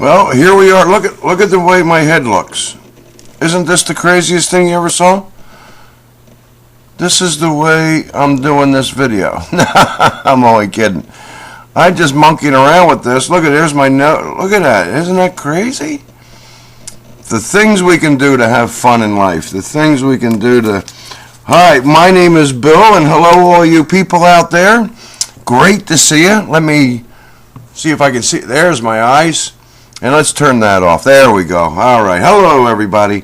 Well, here we are. Look at the way my head looks. Isn't this the craziest thing you ever saw? This is the way I'm doing this video. I'm only kidding. I'm just monkeying around with this. Look at there's my nose. Look at that. Isn't that crazy? The things we can do to have fun in life. The things we can do to... Hi, my name is Bill, and hello all you people out there. Great to see you. Let me see if I can see. There's my eyes. And let's turn that off. There we go. All right. Hello, everybody.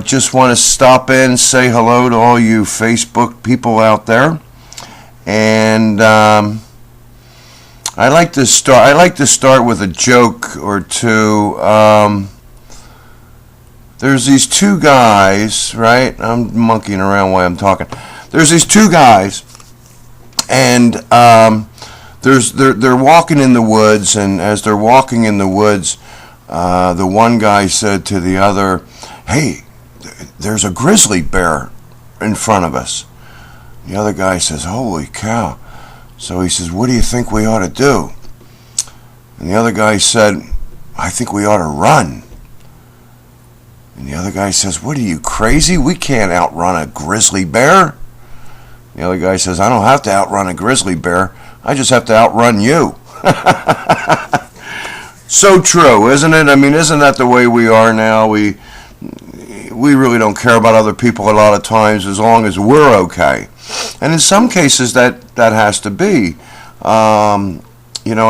Just want to stop in, say hello to all you Facebook people out there. And I like to start with a joke or two. There's these two guys, right? I'm monkeying around while I'm talking. There's these two guys, and they're walking in the woods, and as they're walking in the woods, the one guy said to the other, "Hey, there's a grizzly bear in front of us." The other guy says, "Holy cow." So he says, "What do you think we ought to do?" And the other guy said, "I think we ought to run." And the other guy says, "What are you, crazy? We can't outrun a grizzly bear." The other guy says, "I don't have to outrun a grizzly bear. I just have to outrun you." So true, isn't it? I mean, isn't that the way we are now? We really don't care about other people a lot of times as long as we're okay. And in some cases that has to be. I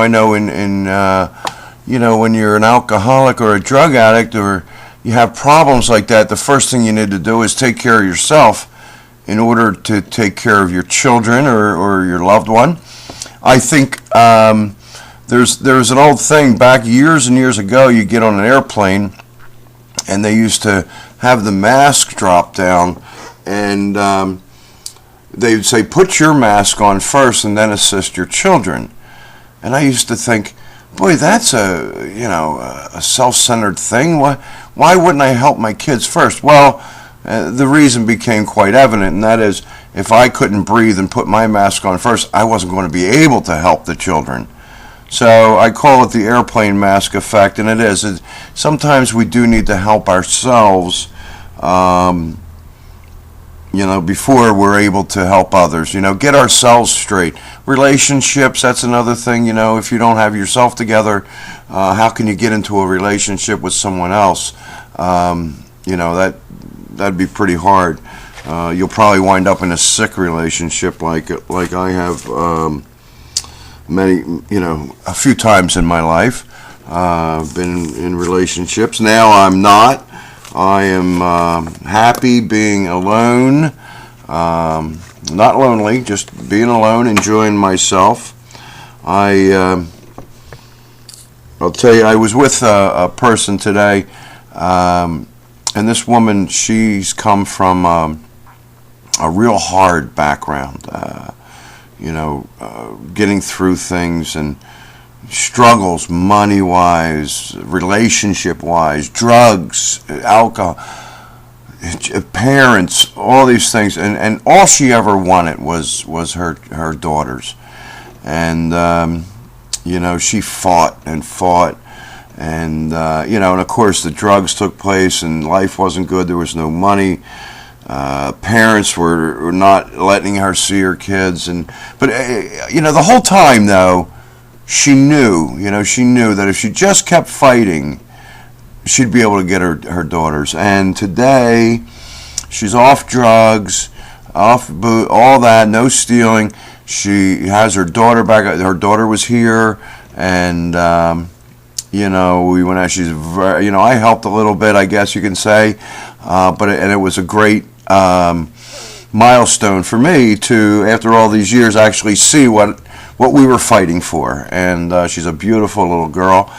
know when you're an alcoholic or a drug addict or you have problems like that, the first thing you need to do is take care of yourself in order to take care of your children or your loved one. I think there's an old thing back years and years ago. You get on an airplane and they used to have the mask drop down, and they would say, "Put your mask on first and then assist your children." And I used to think, boy, that's a self-centered thing. Why wouldn't I help my kids first? Well, the reason became quite evident, and that is, if I couldn't breathe and put my mask on first, I wasn't going to be able to help the children. So I call it the airplane mask effect, and it is. Sometimes we do need to help ourselves, before we're able to help others. Get ourselves straight. Relationships, that's another thing. If you don't have yourself together, how can you get into a relationship with someone else? That'd be pretty hard. You'll probably wind up in a sick relationship like I have a few times in my life. Been in relationships. Now I'm not. I am happy being alone, not lonely, just being alone, enjoying myself. I'll tell you, I was with a person today, and this woman, she's come from a real hard background, getting through things and struggles money-wise, relationship-wise, drugs, alcohol, parents, all these things, and all she ever wanted was her daughters. And she fought, and and of course the drugs took place and life wasn't good. There was no money. Parents were not letting her see her kids, but the whole time though, she knew that if she just kept fighting, she'd be able to get her daughters. And today, she's off drugs, off all that, no stealing. She has her daughter back. Her daughter was here, and we went out. She's very, I helped a little bit, I guess you can say, but it was a great milestone for me to, after all these years, actually see what we were fighting for. And she's a beautiful little girl.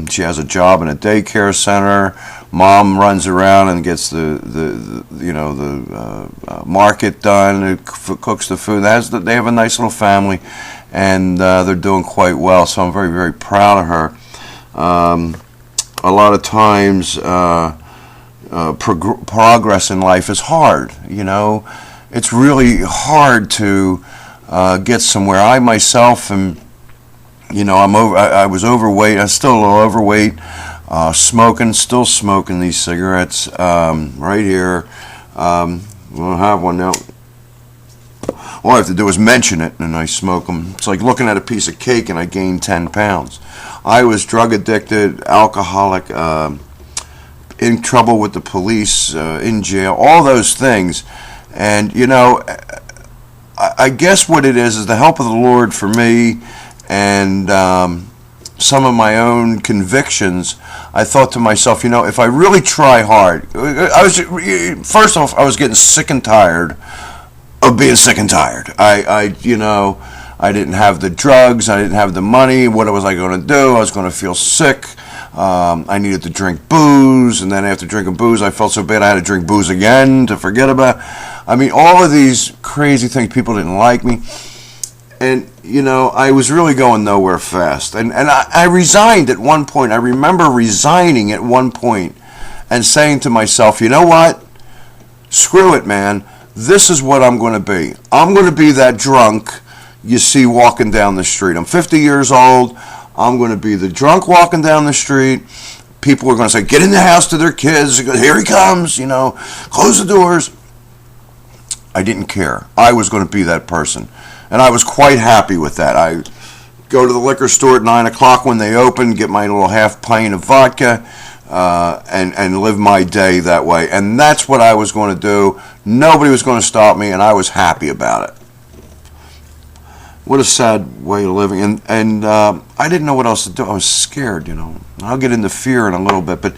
She has a job in a daycare center. Mom runs around and gets the market done, cooks the food. They have a nice little family, and they're doing quite well. So I'm very, very proud of her. A lot of times, progress in life is hard. It's really hard to get somewhere. I myself am I was overweight. I'm still a little overweight. Still smoking these cigarettes right here. I don't have one now. All I have to do is mention it, and I smoke them. It's like looking at a piece of cake, and I gained 10 pounds. I was drug addicted, alcoholic, in trouble with the police, in jail, all those things. And, I guess what it is the help of the Lord for me, and some of my own convictions. I thought to myself, if I really try hard, first off, I was getting sick and tired of being sick and tired. I didn't have the drugs, I didn't have the money. What was I going to do? I was going to feel sick. I needed to drink booze, and then after drinking booze, I felt so bad I had to drink booze again to forget about. All of these crazy things. People didn't like me. And, I was really going nowhere fast. And I resigned at one point. I remember resigning at one point and saying to myself, you know what? Screw it, man. This is what I'm going to be. I'm going to be that drunk you see walking down the street. I'm 50 years old. I'm going to be the drunk walking down the street. People are going to say, get in the house to their kids. Here he comes, close the doors. I didn't care. I was going to be that person. And I was quite happy with that. I go to the liquor store at 9 o'clock when they open, get my little half pint of vodka, and live my day that way. And that's what I was going to do. Nobody was going to stop me, and I was happy about it. What a sad way of living. And I didn't know what else to do. I was scared, I'll get into fear in a little bit, but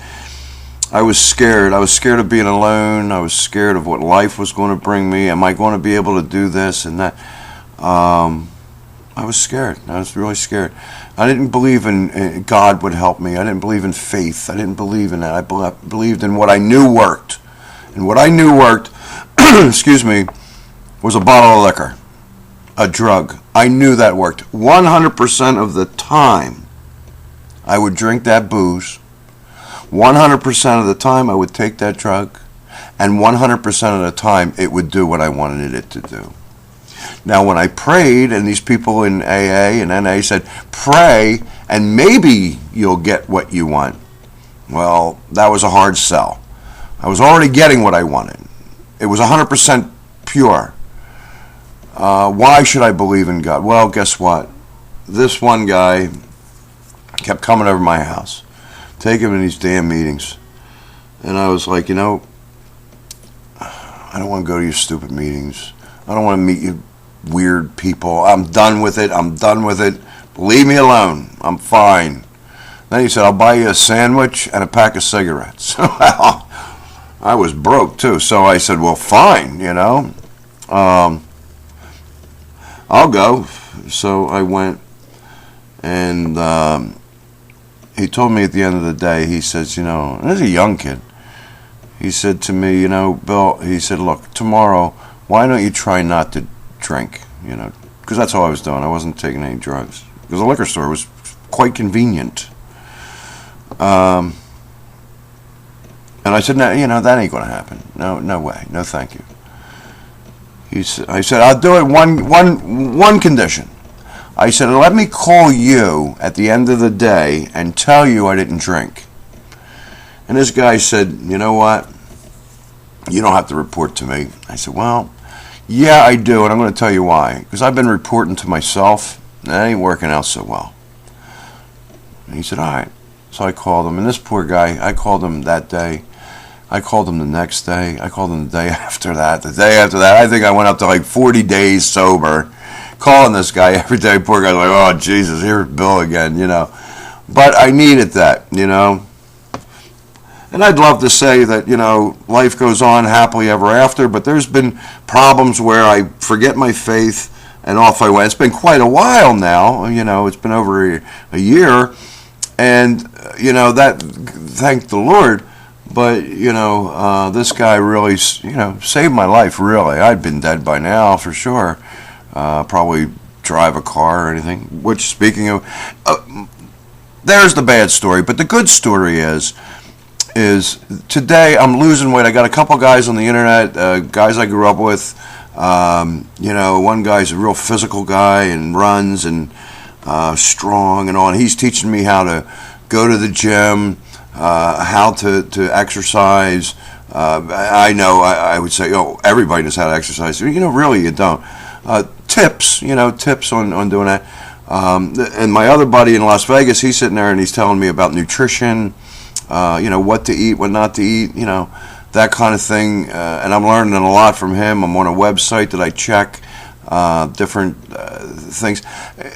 I was scared. I was scared of being alone. I was scared of what life was going to bring me. Am I going to be able to do this and that? I was scared. I was really scared. I didn't believe in God would help me. I didn't believe in faith. I didn't believe in that. I believed in what I knew worked. And what I knew worked, excuse me, was a bottle of liquor, a drug. I knew that worked. 100% of the time, I would drink that booze. 100% of the time, I would take that drug. And 100% of the time, it would do what I wanted it to do. Now, when I prayed, and these people in AA and NA said, pray, and maybe you'll get what you want. Well, that was a hard sell. I was already getting what I wanted. It was 100% pure. Why should I believe in God? Well, guess what? This one guy kept coming over my house, taking him to these damn meetings. And I was like, I don't want to go to your stupid meetings. I don't want to meet you weird people. I'm done with it. Leave me alone. I'm fine. Then he said, I'll buy you a sandwich and a pack of cigarettes. Well, I was broke too. So I said, well, fine, I'll go. So I went, and he told me at the end of the day, he says, this is a young kid. He said to me, Bill, he said, look, tomorrow, why don't you try not to drink, because that's all I was doing. I wasn't taking any drugs, because the liquor store was quite convenient. And I said, no, that ain't going to happen. No way. No, thank you. I said, I'll do it one condition. I said, let me call you at the end of the day and tell you I didn't drink. And this guy said, you know what? You don't have to report to me. I said, well, yeah, I do, and I'm going to tell you why. Because I've been reporting to myself, and it ain't working out so well. And he said, all right. So I called him, and this poor guy, I called him that day. I called him the next day. I called him the day after that. The day after that, I think I went up to like 40 days sober, calling this guy every day. Poor guy's like, oh, Jesus, here's Bill again, But I needed that, And I'd love to say that, life goes on happily ever after, but there's been problems where I forget my faith and off I went. It's been quite a while now, it's been over a year, and, that, thank the Lord, but, this guy really, saved my life, really. I'd been dead by now, for sure, probably drive a car or anything, which, speaking of, there's the bad story, but the good story is today I'm losing weight. I got a couple guys on the internet, guys I grew up with. One guy's a real physical guy and runs, and strong and all. And he's teaching me how to go to the gym, how to exercise. I know I would say, oh, everybody knows how to exercise. Really you don't. Tips on doing that. And my other buddy in Las Vegas, he's sitting there and he's telling me about nutrition, what to eat, what not to eat, that kind of thing. And I'm learning a lot from him. I'm on a website that I check different things.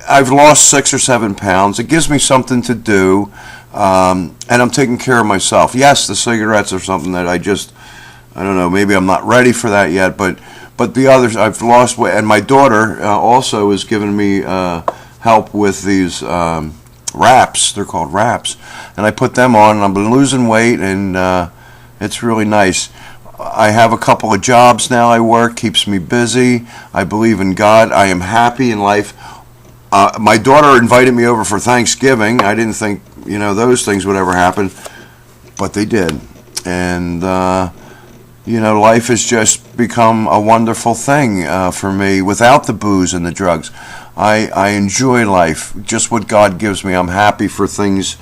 I've lost 6 or 7 pounds. It gives me something to do, and I'm taking care of myself. Yes, the cigarettes are something that I don't know, maybe I'm not ready for that yet, but the others, I've lost weight. And my daughter also is giving me help with these wraps. They're called wraps. And I put them on, and I've been losing weight, and it's really nice. I have a couple of jobs now I work, keeps me busy. I believe in God. I am happy in life. My daughter invited me over for Thanksgiving. I didn't think, those things would ever happen, but they did. And, life has just become a wonderful thing for me without the booze and the drugs. I enjoy life, just what God gives me. I'm happy for things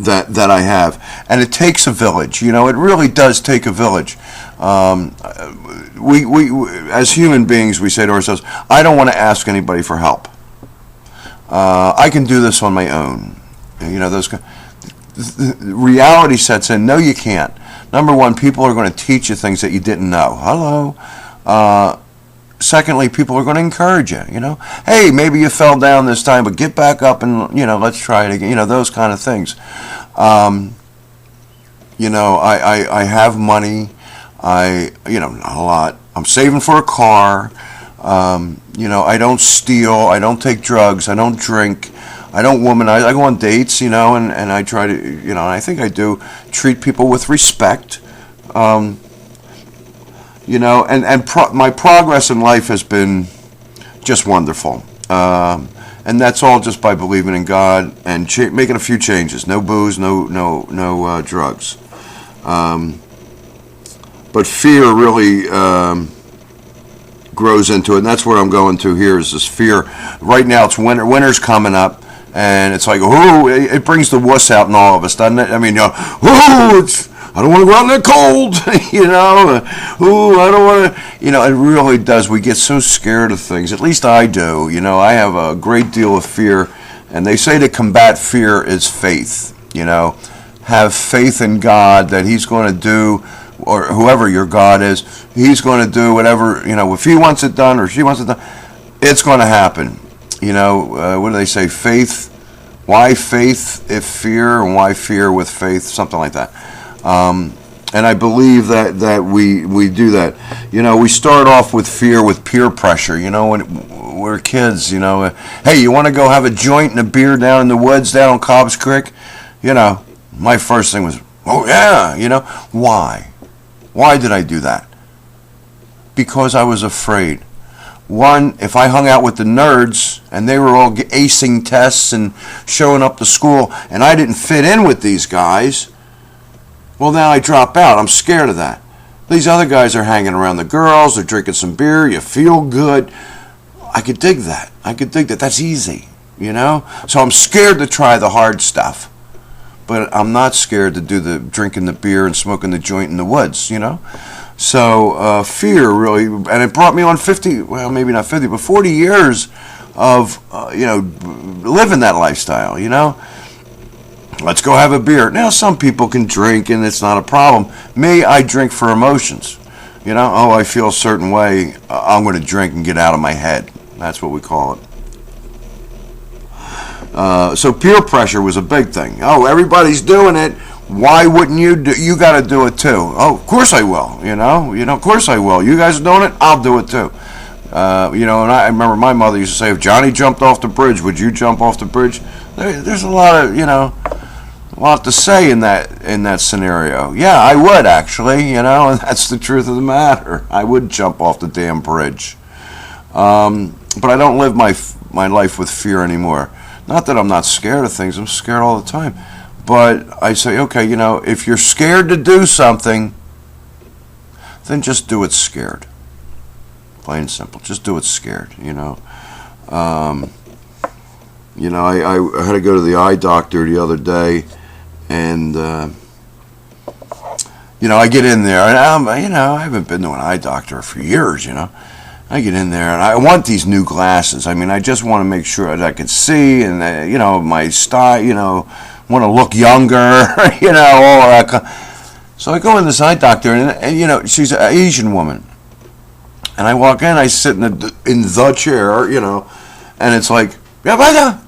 that I have, and it takes a village. It really does take a village. We as human beings, we say to ourselves, I don't want to ask anybody for help. I can do this on my own. Those reality sets in. No, you can't. Number one, people are going to teach you things that you didn't know. Hello. Secondly, people are going to encourage you. Hey, maybe you fell down this time, but get back up and let's try it again. Those kind of things. I have money. Not a lot. I'm saving for a car. I don't steal. I don't take drugs. I don't drink. I don't womanize. I go on dates, and I try to, and I think I do treat people with respect. My progress in life has been just wonderful. And that's all just by believing in God and making a few changes. No booze, no drugs. But fear really grows into it, and that's where I'm going to here is this fear. Right now it's winter. Winter's coming up, and it's like, it brings the wuss out in all of us, doesn't it? I mean, I don't want to go out in the cold, I don't want to, it really does. We get so scared of things. At least I do. I have a great deal of fear, and they say to combat fear is faith. Have faith in God that He's going to do, or whoever your God is, He's going to do whatever, if He wants it done or she wants it done, it's going to happen. What do they say? Faith. Why faith if fear, and why fear with faith? Something like that. And I believe that we do that. We start off with fear with peer pressure. When we're kids, hey, you want to go have a joint and a beer down in the woods down on Cobb's Creek? My first thing was, oh yeah, why? Why did I do that? Because I was afraid. One, if I hung out with the nerds and they were all acing tests and showing up to school and I didn't fit in with these guys, well, now I drop out. I'm scared of that. These other guys are hanging around the girls. They're drinking some beer. You feel good. I could dig that. That's easy, So I'm scared to try the hard stuff. But I'm not scared to do the drinking the beer and smoking the joint in the woods, So fear really, and it brought me on 50, well, maybe not 50, but 40 years of, living that lifestyle, Let's go have a beer. Now, some people can drink, and it's not a problem. Me, I drink for emotions. I feel a certain way. I'm going to drink and get out of my head. That's what we call it. So peer pressure was a big thing. Oh, everybody's doing it. Why wouldn't you do? You got to do it too. Oh, of course I will. Of course I will. You guys are doing it. I'll do it too. And I remember my mother used to say, if Johnny jumped off the bridge, would you jump off the bridge? There's a lot of, a lot to say in that scenario. Yeah, I would actually, and that's the truth of the matter. I would jump off the damn bridge. But I don't live my life with fear anymore. Not that I'm not scared of things. I'm scared all the time. But I say, okay, if you're scared to do something, then just do it scared. Plain and simple. Just do it scared, You know, I had to go to the eye doctor the other day, and you know, I get in there, and you know, I haven't been to an eye doctor for years. You know, I get in there, and I want these new glasses. I mean, I just want to make sure that I can see, and you know, my style. You know, want to look younger. You know, all that. So I go in this eye doctor, and you know, she's an Asian woman, and I walk in, I sit in the chair, you know, and it's like, yeah,